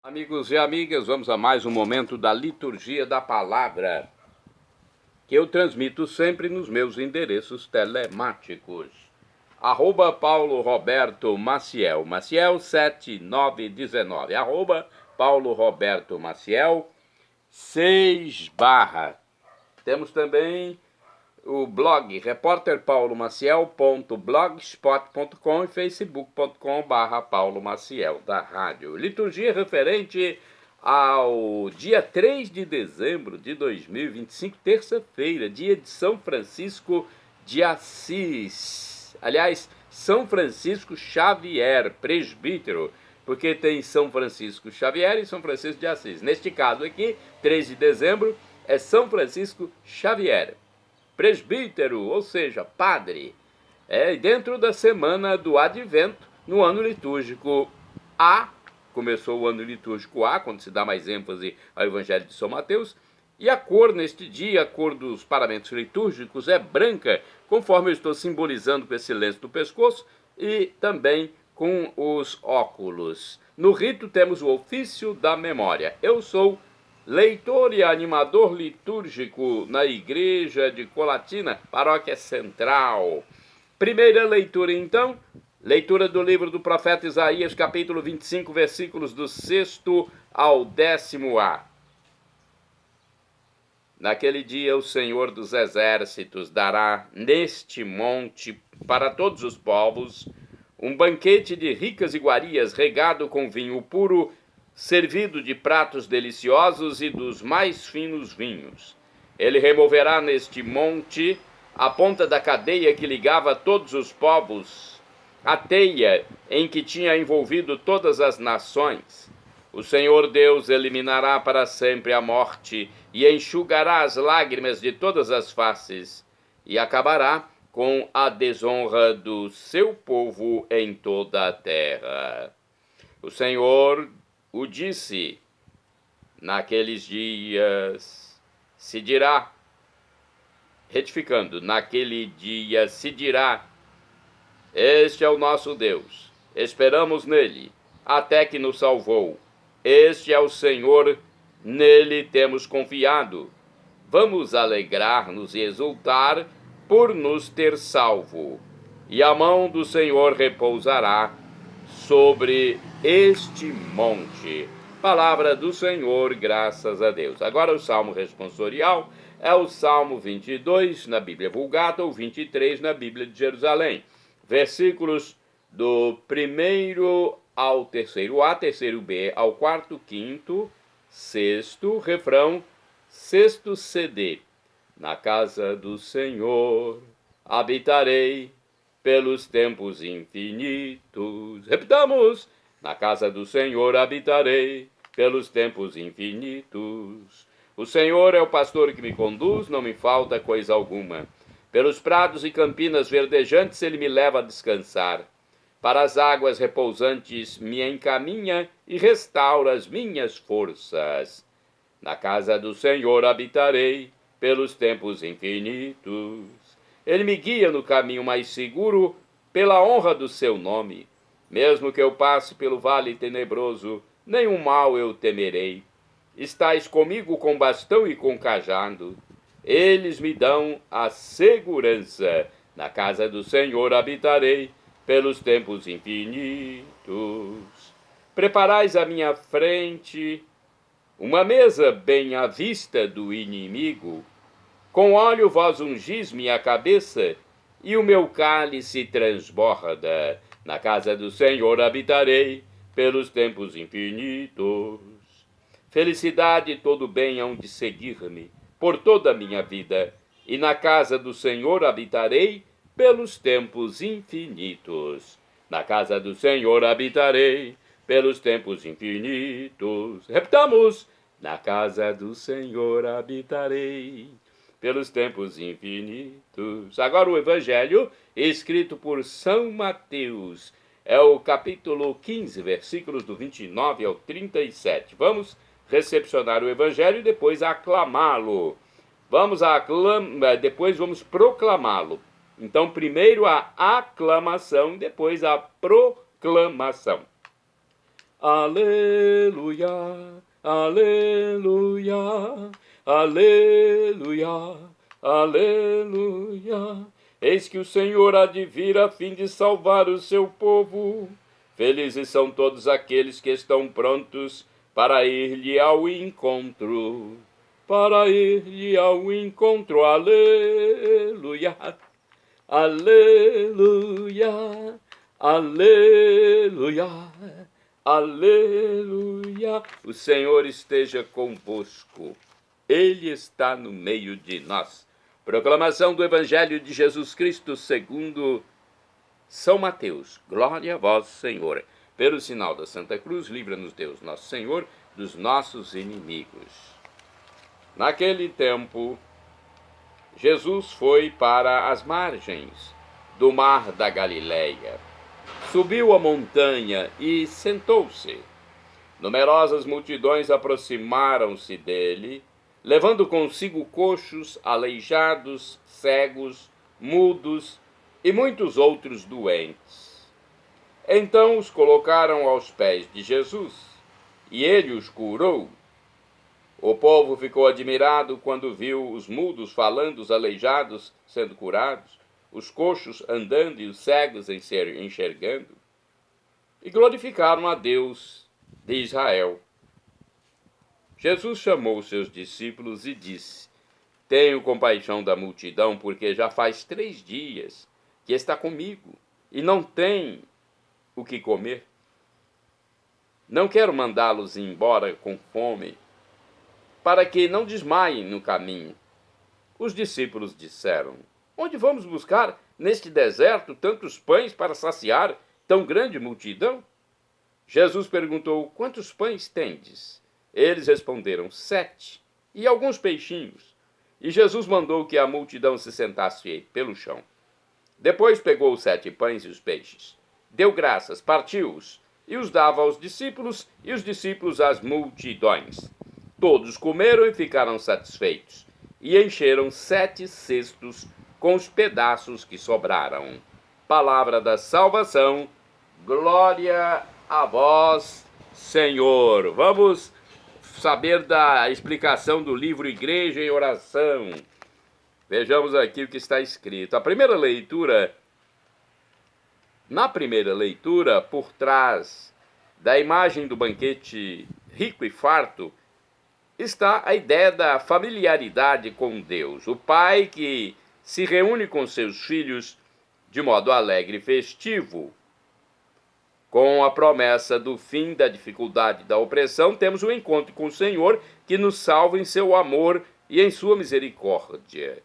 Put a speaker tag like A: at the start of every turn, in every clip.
A: Amigos e amigas, vamos a mais um momento da liturgia da palavra, que eu transmito sempre nos meus endereços telemáticos. @Paulo Roberto Maciel, Maciel 7919, Paulo Roberto Maciel 6 /. Temos também o blog repórterpaulomaciel.blogspot.com e facebook.com/Paulo Maciel da rádio. Liturgia referente ao dia 3 de dezembro de 2025, terça-feira, dia de São Francisco de Assis. Aliás, São Francisco Xavier, presbítero, porque tem São Francisco Xavier e São Francisco de Assis. Neste caso aqui, 3 de dezembro, é São Francisco Xavier, presbítero, ou seja, padre, dentro da semana do Advento, no ano litúrgico A. Começou o ano litúrgico A, quando se dá mais ênfase ao Evangelho de São Mateus, e a cor neste dia, a cor dos paramentos litúrgicos é branca, conforme eu estou simbolizando com esse lenço do pescoço e também com os óculos. No rito temos o ofício da memória. Eu sou leitor e animador litúrgico na Igreja de Colatina, Paróquia Central. Primeira leitura, então, leitura do livro do profeta Isaías, capítulo 25, versículos do 6º ao 10º. Naquele dia o Senhor dos Exércitos dará neste monte para todos os povos um banquete de ricas iguarias regado com vinho puro, servido de pratos deliciosos e dos mais finos vinhos. Ele removerá neste monte a ponta da cadeia que ligava todos os povos, a teia em que tinha envolvido todas as nações. O Senhor Deus eliminará para sempre a morte e enxugará as lágrimas de todas as faces e acabará com a desonra do seu povo em toda a terra. O Senhor o disse: naqueles dias se dirá, retificando, naquele dia se dirá: este é o nosso Deus, esperamos nele, até que nos salvou. Este é o Senhor, nele temos confiado. Vamos alegrar-nos e exultar por nos ter salvo. E a mão do Senhor repousará sobre este monte. Palavra do Senhor, graças a Deus. Agora o Salmo responsorial é o Salmo 22 na Bíblia Vulgata ou 23 na Bíblia de Jerusalém. Versículos do 1º ao 3º A, 3º B ao 4º, 5º, 6º, refrão, 6º CD. Na casa do Senhor habitarei pelos tempos infinitos. Repitamos: na casa do Senhor habitarei pelos tempos infinitos. O Senhor é o pastor que me conduz, não me falta coisa alguma. Pelos prados e campinas verdejantes ele me leva a descansar. Para as águas repousantes me encaminha e restaura as minhas forças. Na casa do Senhor habitarei pelos tempos infinitos. Ele me guia no caminho mais seguro, pela honra do seu nome. Mesmo que eu passe pelo vale tenebroso, nenhum mal eu temerei. Estais comigo com bastão e com cajado. Eles me dão a segurança. Na casa do Senhor habitarei pelos tempos infinitos. Preparais à minha frente uma mesa bem à vista do inimigo. Com óleo vós ungis minha cabeça, e o meu cálice transborda. Na casa do Senhor habitarei pelos tempos infinitos. Felicidade e todo bem hão de seguir-me por toda a minha vida, e na casa do Senhor habitarei pelos tempos infinitos. Na casa do Senhor habitarei pelos tempos infinitos. Repitamos: na casa do Senhor habitarei pelos tempos infinitos. Agora o Evangelho, escrito por São Mateus, é o capítulo 15, versículos do 29 ao 37. Vamos recepcionar o Evangelho e depois aclamá-lo. Depois vamos proclamá-lo. Então, primeiro a aclamação, depois a proclamação. aleluia, aleluia, aleluia, aleluia. Eis que o Senhor há de vir a fim de salvar o seu povo. Felizes são todos aqueles que estão prontos para ir-lhe ao encontro. Para ir-lhe ao encontro, aleluia, aleluia, aleluia, aleluia. O Senhor esteja convosco, Ele está no meio de nós. Proclamação do Evangelho de Jesus Cristo segundo São Mateus. Glória a vós, Senhor. Pelo sinal da Santa Cruz, livra-nos Deus, nosso Senhor, dos nossos inimigos. Naquele tempo, Jesus foi para as margens do mar da Galileia. Subiu a montanha e sentou-se. Numerosas multidões aproximaram-se dele, levando consigo coxos, aleijados, cegos, mudos e muitos outros doentes. Então os colocaram aos pés de Jesus, e ele os curou. O povo ficou admirado quando viu os mudos falando, os aleijados sendo curados, os coxos andando e os cegos enxergando, e glorificaram a Deus de Israel. Jesus chamou seus discípulos e disse: Tenho compaixão da multidão, porque já faz 3 dias que está comigo e não tem o que comer. Não quero mandá-los embora com fome, para que não desmaiem no caminho. Os discípulos disseram: Onde vamos buscar neste deserto tantos pães para saciar tão grande multidão? Jesus perguntou: Quantos pães tendes? Eles responderam: 7, e alguns peixinhos. E Jesus mandou que a multidão se sentasse pelo chão. Depois pegou os 7 pães e os peixes, deu graças, partiu-os, e os dava aos discípulos, e os discípulos às multidões. Todos comeram e ficaram satisfeitos, e encheram 7 cestos com os pedaços que sobraram. Palavra da salvação, glória a vós, Senhor. Vamos saber da explicação do livro Igreja em Oração. Vejamos aqui o que está escrito. Na primeira leitura, por trás da imagem do banquete rico e farto, está a ideia da familiaridade com Deus. O pai que se reúne com seus filhos de modo alegre e festivo. Com a promessa do fim da dificuldade e da opressão, temos o encontro com o Senhor, que nos salva em seu amor e em sua misericórdia.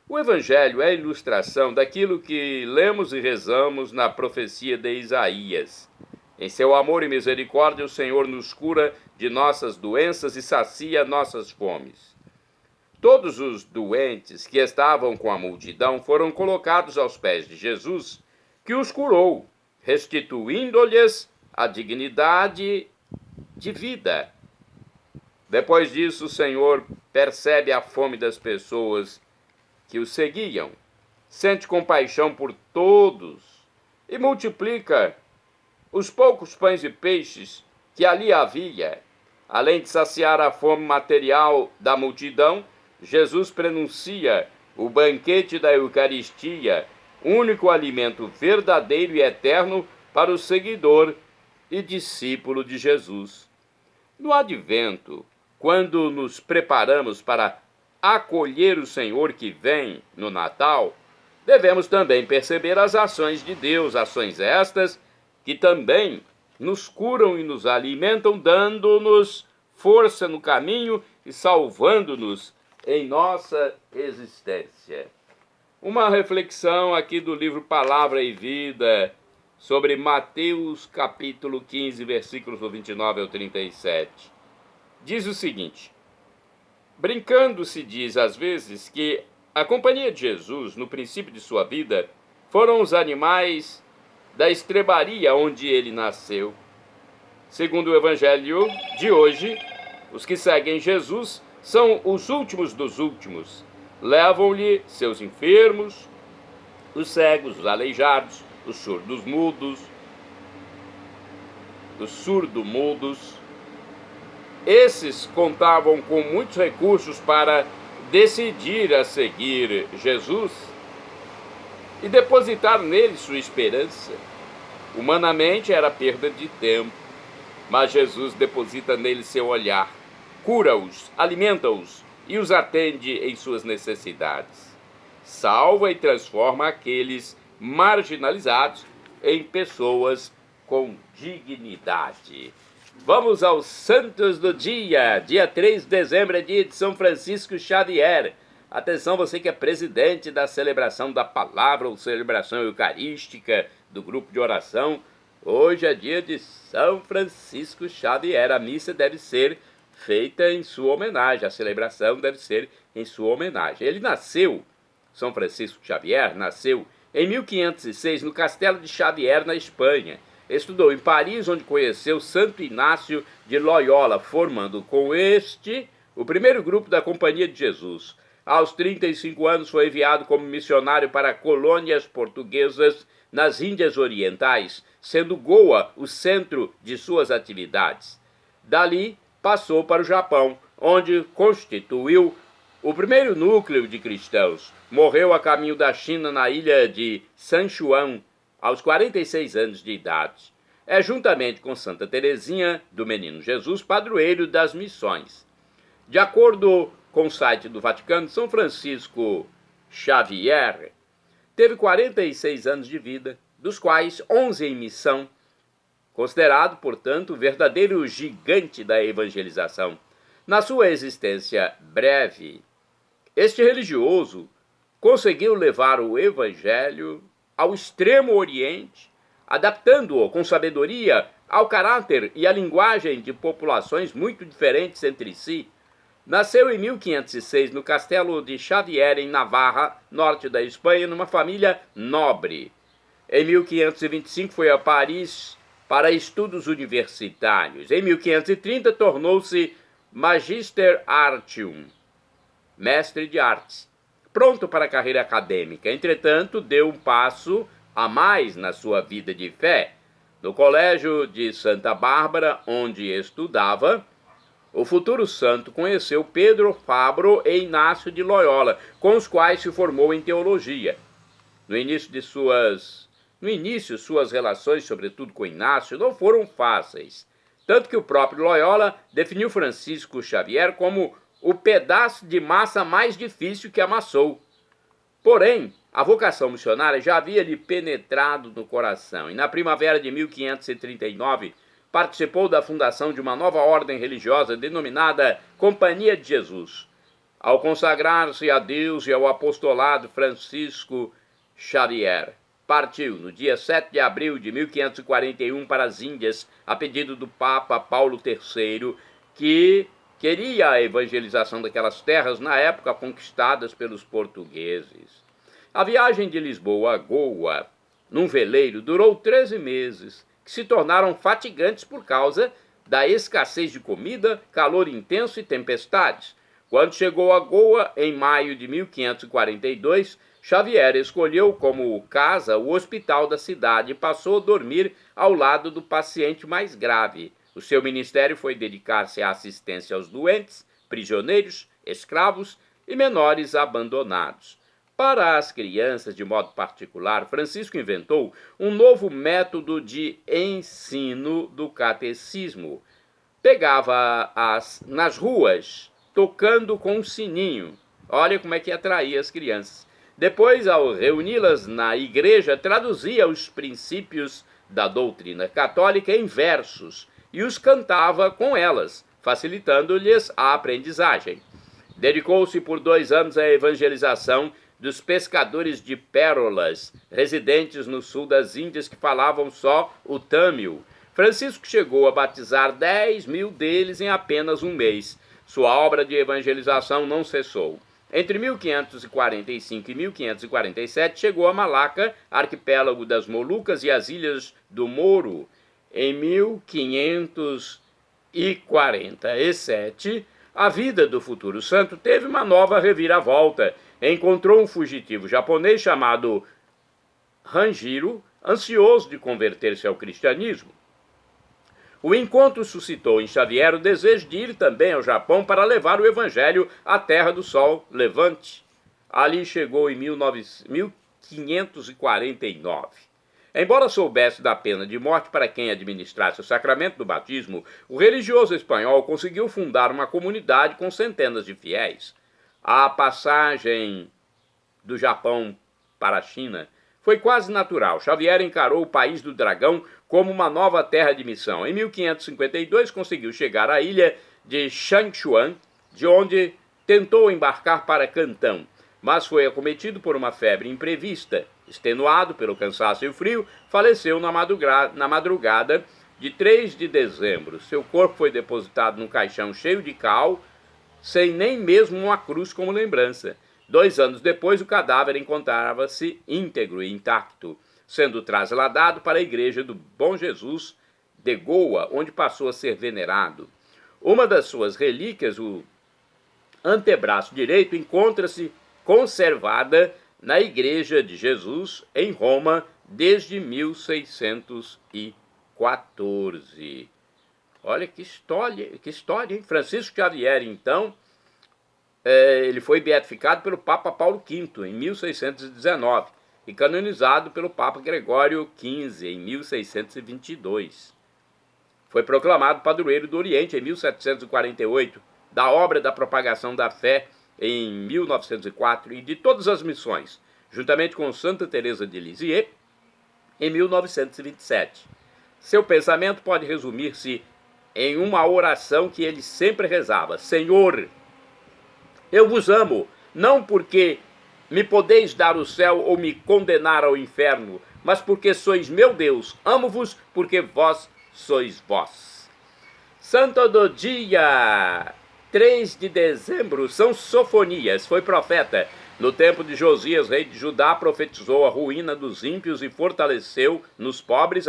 A: O Evangelho é a ilustração daquilo que lemos e rezamos na profecia de Isaías. Em seu amor e misericórdia, o Senhor nos cura de nossas doenças e sacia nossas fomes. Todos os doentes que estavam com a multidão foram colocados aos pés de Jesus, que os curou, restituindo-lhes a dignidade de vida. Depois disso, o Senhor percebe a fome das pessoas que o seguiam, sente compaixão por todos e multiplica os poucos pães e peixes que ali havia. Além de saciar a fome material da multidão, Jesus prenuncia o banquete da Eucaristia, único alimento verdadeiro e eterno para o seguidor e discípulo de Jesus. No Advento, quando nos preparamos para acolher o Senhor que vem no Natal, devemos também perceber as ações de Deus, ações estas que também nos curam e nos alimentam, dando-nos força no caminho e salvando-nos em nossa existência. Uma reflexão aqui do livro Palavra e Vida, sobre Mateus capítulo 15, versículos do 29 ao 37. Diz o seguinte: brincando se diz às vezes que a companhia de Jesus, no princípio de sua vida, foram os animais da estrebaria onde ele nasceu. Segundo o Evangelho de hoje, os que seguem Jesus são os últimos dos últimos. Levam-lhe seus enfermos, os cegos, os aleijados, os surdos mudos. os surdo-mudos. Esses contavam com muitos recursos para decidir a seguir Jesus e depositar nele sua esperança. Humanamente era perda de tempo, mas Jesus deposita nele seu olhar, cura-os, alimenta-os e os atende em suas necessidades. Salva e transforma aqueles marginalizados em pessoas com dignidade. Vamos aos santos do dia. Dia 3 de dezembro é dia de São Francisco Xavier. Atenção, você que é presidente da celebração da palavra ou celebração eucarística do grupo de oração. Hoje é dia de São Francisco Xavier. A missa deve ser feita em sua homenagem. A celebração deve ser em sua homenagem. Ele nasceu, São Francisco Xavier, nasceu em 1506 no Castelo de Xavier, na Espanha. Estudou em Paris, onde conheceu Santo Inácio de Loyola, formando com este o primeiro grupo da Companhia de Jesus. Aos 35 anos foi enviado como missionário para colônias portuguesas nas Índias Orientais, sendo Goa o centro de suas atividades. Dali passou para o Japão, onde constituiu o primeiro núcleo de cristãos. Morreu a caminho da China na ilha de San Juan, aos 46 anos de idade. É, juntamente com Santa Teresinha do Menino Jesus, padroeiro das missões. De acordo com o site do Vaticano, São Francisco Xavier teve 46 anos de vida, dos quais 11 em missão, considerado, portanto, o verdadeiro gigante da evangelização. Na sua existência breve, este religioso conseguiu levar o evangelho ao extremo oriente, adaptando-o com sabedoria ao caráter e à linguagem de populações muito diferentes entre si. Nasceu em 1506 no Castelo de Xavier, em Navarra, norte da Espanha, numa família nobre. Em 1525 foi a Paris para estudos universitários. Em 1530 tornou-se Magister Artium, mestre de artes, pronto para a carreira acadêmica. Entretanto, deu um passo a mais na sua vida de fé. No colégio de Santa Bárbara, onde estudava, o futuro santo conheceu Pedro Fabro e Inácio de Loyola, com os quais se formou em teologia. No início, suas relações, sobretudo com Inácio, não foram fáceis, tanto que o próprio Loyola definiu Francisco Xavier como o pedaço de massa mais difícil que amassou. Porém, a vocação missionária já havia lhe penetrado no coração, e na primavera de 1539 participou da fundação de uma nova ordem religiosa denominada Companhia de Jesus. Ao consagrar-se a Deus e ao apostolado, Francisco Xavier partiu no dia 7 de abril de 1541 para as Índias, a pedido do Papa Paulo III, que queria a evangelização daquelas terras na época conquistadas pelos portugueses. A viagem de Lisboa a Goa, num veleiro, durou 13 meses, que se tornaram fatigantes por causa da escassez de comida, calor intenso e tempestades. Quando chegou a Goa, em maio de 1542, Xavier escolheu como casa o hospital da cidade e passou a dormir ao lado do paciente mais grave. O seu ministério foi dedicar-se à assistência aos doentes, prisioneiros, escravos e menores abandonados. Para as crianças, de modo particular, Francisco inventou um novo método de ensino do catecismo. Pegava-as nas ruas, tocando com um sininho. Olha como é que atraía as crianças. Depois, ao reuni-las na igreja, traduzia os princípios da doutrina católica em versos e os cantava com elas, facilitando-lhes a aprendizagem. Dedicou-se por 2 anos à evangelização dos pescadores de pérolas, residentes no sul das Índias, que falavam só o tâmil. Francisco chegou a batizar 10.000 deles em apenas um mês. Sua obra de evangelização não cessou. Entre 1545 e 1547, chegou a Malaca, arquipélago das Molucas e as Ilhas do Moro. Em 1547, a vida do futuro santo teve uma nova reviravolta. Encontrou um fugitivo japonês chamado Ranjiro, ansioso de converter-se ao cristianismo. O encontro suscitou em Xavier o desejo de ir também ao Japão para levar o evangelho à terra do sol levante. Ali chegou em 1549. Embora soubesse da pena de morte para quem administrasse o sacramento do batismo, o religioso espanhol conseguiu fundar uma comunidade com centenas de fiéis. A passagem do Japão para a China foi quase natural. Xavier encarou o país do dragão como uma nova terra de missão. Em 1552 conseguiu chegar à ilha de Shangchuan, de onde tentou embarcar para Cantão, mas foi acometido por uma febre imprevista. Extenuado pelo cansaço e o frio, faleceu na madrugada de 3 de dezembro. Seu corpo foi depositado num caixão cheio de cal, sem nem mesmo uma cruz como lembrança. 2 anos depois, o cadáver encontrava-se íntegro e intacto, sendo trasladado para a igreja do Bom Jesus de Goa, onde passou a ser venerado. Uma das suas relíquias, o antebraço direito, encontra-se conservada na Igreja de Jesus, em Roma, desde 1614. Olha que história, hein? Francisco Xavier, então, ele foi beatificado pelo Papa Paulo V em 1619 e canonizado pelo Papa Gregório XV em 1622. Foi proclamado padroeiro do Oriente em 1748, da obra da propagação da fé em 1904 e de todas as missões, juntamente com Santa Teresa de Lisieux, em 1927. Seu pensamento pode resumir-se em uma oração que ele sempre rezava: Senhor, eu vos amo, não porque me podeis dar o céu ou me condenar ao inferno, mas porque sois meu Deus. Amo-vos porque vós sois vós. Santo do dia 3 de dezembro, São Sofonias, foi profeta. No tempo de Josias, rei de Judá, profetizou a ruína dos ímpios e fortaleceu nos pobres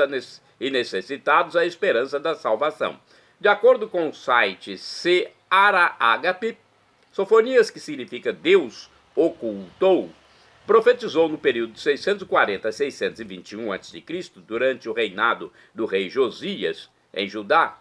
A: e necessitados a esperança da salvação. De acordo com o site Seara Ágape, Sofonias, que significa Deus ocultou, profetizou no período de 640 a 621 a.C., durante o reinado do rei Josias em Judá.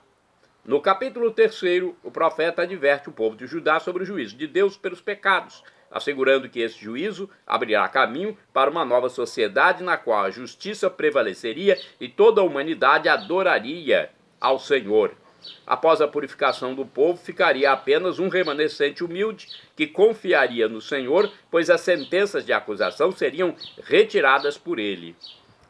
A: No capítulo 3, o profeta adverte o povo de Judá sobre o juízo de Deus pelos pecados, assegurando que esse juízo abrirá caminho para uma nova sociedade na qual a justiça prevaleceria e toda a humanidade adoraria ao Senhor. Após a purificação do povo, ficaria apenas um remanescente humilde que confiaria no Senhor, pois as sentenças de acusação seriam retiradas por ele.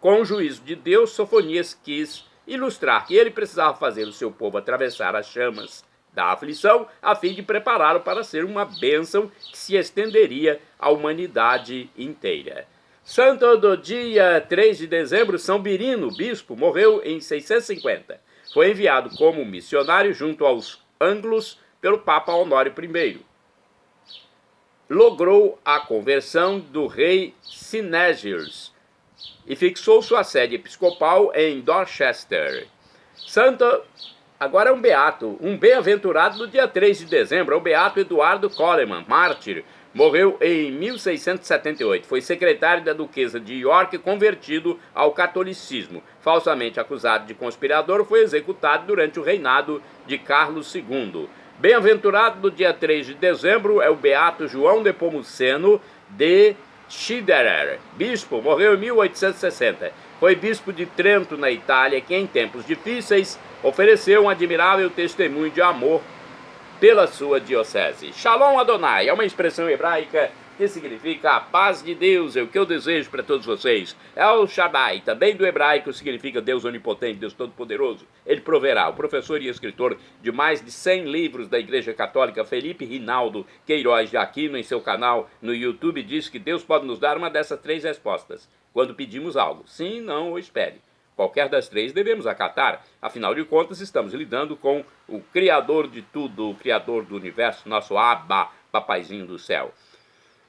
A: Com o juízo de Deus, Sofonias quis ilustrar que ele precisava fazer o seu povo atravessar as chamas da aflição, a fim de prepará-lo para ser uma bênção que se estenderia à humanidade inteira. Santo do dia 3 de dezembro, São Birino, bispo, morreu em 650. Foi enviado como missionário junto aos ângulos pelo Papa Honório I. Logrou a conversão do rei Sinégios e fixou sua sede episcopal em Dorchester. Santo, agora é um beato, um bem-aventurado do dia 3 de dezembro, é o beato Eduardo Coleman, mártir. Morreu em 1678. Foi secretário da duquesa de York, convertido ao catolicismo. Falsamente acusado de conspirador, foi executado durante o reinado de Carlos II. Bem-aventurado do dia 3 de dezembro é o beato João Nepomuceno de Schiederer, bispo, morreu em 1860. Foi bispo de Trento, na Itália, que em tempos difíceis ofereceu um admirável testemunho de amor pela sua diocese. Shalom Adonai é uma expressão hebraica que significa a paz de Deus, é o que eu desejo para todos vocês. El Shaddai, também do hebraico, significa Deus onipotente, Deus todo-poderoso. Ele proverá. O professor e escritor de mais de 100 livros da Igreja Católica, Felipe Rinaldo Queiroz de Aquino, em seu canal no YouTube, diz que Deus pode nos dar uma dessas 3 respostas quando pedimos algo: sim, não ou espere. Qualquer das 3 devemos acatar, afinal de contas estamos lidando com o Criador de tudo, o Criador do Universo, nosso Abba, Papaizinho do céu.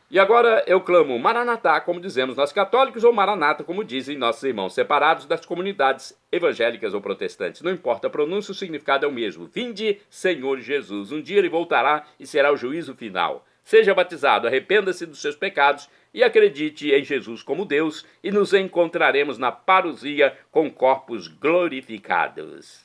A: E agora eu clamo Maranatá, como dizemos nós católicos, ou Maranata, como dizem nossos irmãos separados das comunidades evangélicas ou protestantes. Não importa a pronúncia, o significado é o mesmo. Vinde, Senhor Jesus. Um dia ele voltará e será o juízo final. Seja batizado, arrependa-se dos seus pecados e acredite em Jesus como Deus, e nos encontraremos na parousia com corpos glorificados.